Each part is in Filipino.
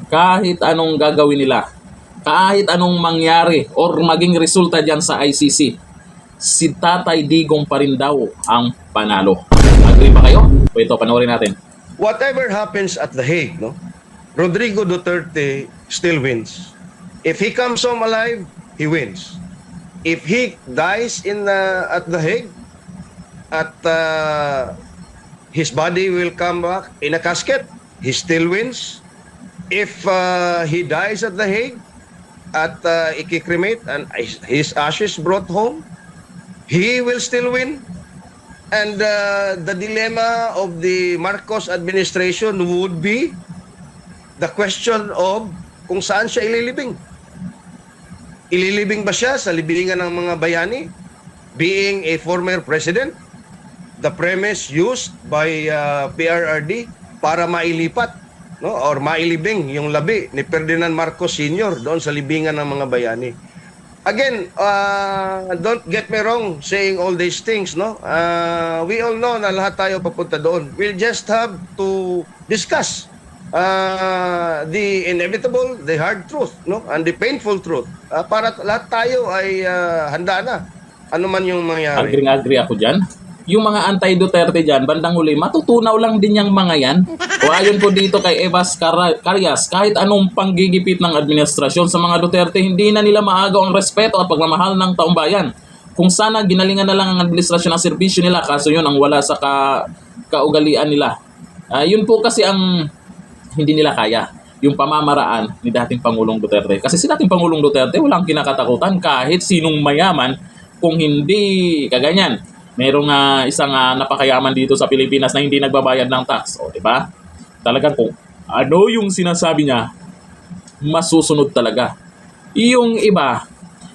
kahit anong gagawin nila, kahit anong mangyari or maging resulta dyan sa ICC, si Tatay Digong pa rin daw ang panalo. Agree ba kayo? O ito, panoorin natin. Whatever happens at The Hague, no, Rodrigo Duterte still wins. If he comes home alive, he wins. If he dies at The Hague, his body will come back in a casket, he still wins. If he dies at The Hague at ikikremate and his ashes brought home, he will still win. And the dilemma of the Marcos administration would be the question of kung saan siya ililibing. Ililibing ba siya sa libingan ng mga bayani? Being a former president, the premise used by PRRD para mailipat, no, or mailibing yung labi ni Ferdinand Marcos Sr. doon sa libingan ng mga bayani. Again, don't get me wrong saying all these things, no? We all know na lahat tayo papunta doon. We'll just have to discuss the inevitable, the hard truth, no, and the painful truth. Para lahat tayo ay handa na. Ano man yung mangyari. Agree ako dyan. Yung mga anti-Duterte dyan, bandang huli, matutunaw lang din yung mga yan. O ayon po dito kay Evas Carias, kahit anong panggigipit ng administrasyon sa mga Duterte, hindi na nila maagaw ang respeto at pagmamahal ng taong bayan. Kung sana ginalingan na lang ang administrasyon ang serbisyo nila, kaso yun ang wala sa kaugalian nila. Yun po kasi ang hindi nila kaya, yung pamamaraan ni dating Pangulong Duterte. Kasi si dating Pangulong Duterte walang kinakatakutan kahit sinong mayaman kung hindi kaganyan. Merong isang napakayaman dito sa Pilipinas na hindi nagbabayad ng tax. O, diba? Talagang kung ano yung sinasabi niya, masusunod talaga. Yung iba,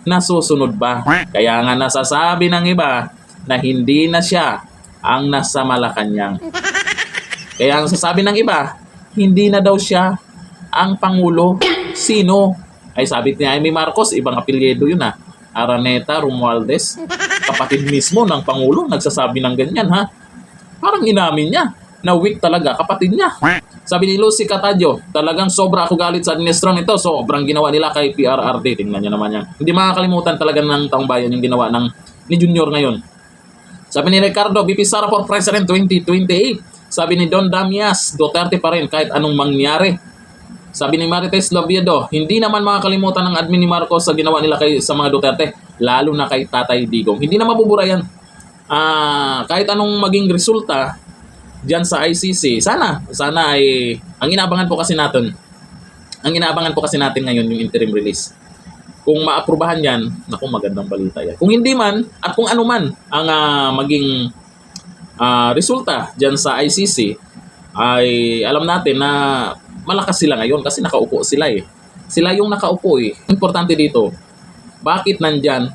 nasusunod ba? Kaya nga nasasabi ng iba na hindi na siya ang nasa Malacanang. Kaya ang sasabi ng iba, hindi na daw siya ang Pangulo. Sino? Ay sabi niya, Amy Marcos, ibang apelyido yun Araneta Romualdez, kapatid mismo ng Pangulo, nagsasabi ng ganyan Parang inamin niya na weak talaga kapatid niya. Sabi ni Lucy Catadyo, talagang sobra ako galit sa administrasyon ito. Sobrang ginawa nila kay PRRD. Tingnan niyo naman yan. Hindi makakalimutan talaga ng taong bayan yung ginawa ni Junior ngayon. Sabi ni Ricardo, VP Sara for President 2028. Sabi ni Don Damias, Duterte pa rin kahit anong mangyari. Sabi ni Marites Loviedo, hindi naman makakalimutan ng admin ni Marcos sa ginawa nila sa mga Duterte, lalo na kay Tatay Digong. Hindi na mabubura yan. Kahit anong maging resulta dyan sa ICC, sana ay, ang inaabangan po kasi natin ngayon yung interim release. Kung maaprubahan yan, naku, magandang balita yan. Kung hindi man, at kung ano man ang maging resulta dyan sa ICC, ay alam natin na malakas sila ngayon kasi nakaupo sila Sila yung nakaupo Importante dito, bakit nandyan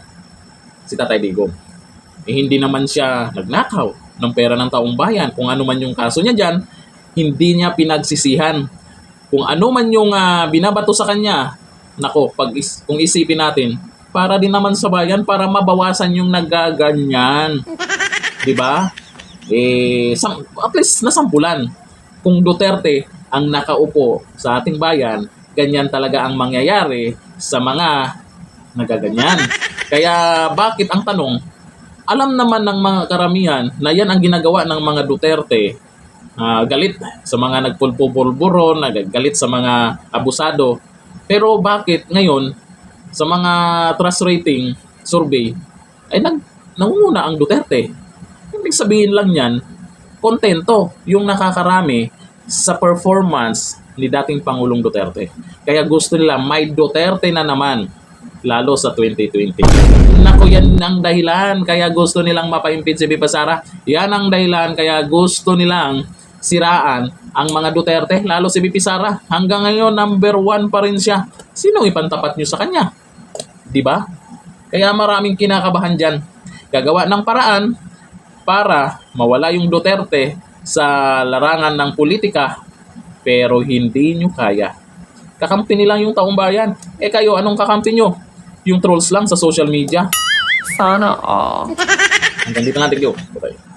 si Tatay Digong? Hindi naman siya nagnakaw ng pera ng taong bayan. Kung ano man yung kaso niya dyan, hindi niya pinagsisihan. Kung ano man yung binabato sa kanya, nako, kung isipin natin, para din naman sa bayan, para mabawasan yung nagaganyan. Diba? At least nasampulan. Kung Duterte ang nakaupo sa ating bayan, ganyan talaga ang mangyayari sa mga nagaganyan. Kaya bakit ang tanong, alam naman ng mga karamihan na yan ang ginagawa ng mga Duterte, galit sa mga nagpulpupulburo, nagagalit sa mga abusado. Pero bakit ngayon sa mga trust rating survey ay nangunguna ang Duterte? Ibig sabihin lang yan, kontento yung nakakarami sa performance ni dating Pangulong Duterte. Kaya gusto nila may Duterte na naman, lalo sa 2020. Naku, yan ang dahilan kaya gusto nilang mapa-impeach si VP Sara. Yan ang dahilan kaya gusto nilang siraan ang mga Duterte, lalo si VP Sara. Hanggang ngayon, number 1 pa rin siya. Sino ipantapat nyo sa kanya? Diba? Kaya maraming kinakabahan dyan. Gagawa ng paraan para mawala yung Duterte sa larangan ng politika, pero hindi nyo kaya. Kakampi nilang yung taong bayan. Kayo, anong kakampi nyo? Yung trolls lang sa social media? Sana all. Hanggang dito natin, yo. Bye-bye.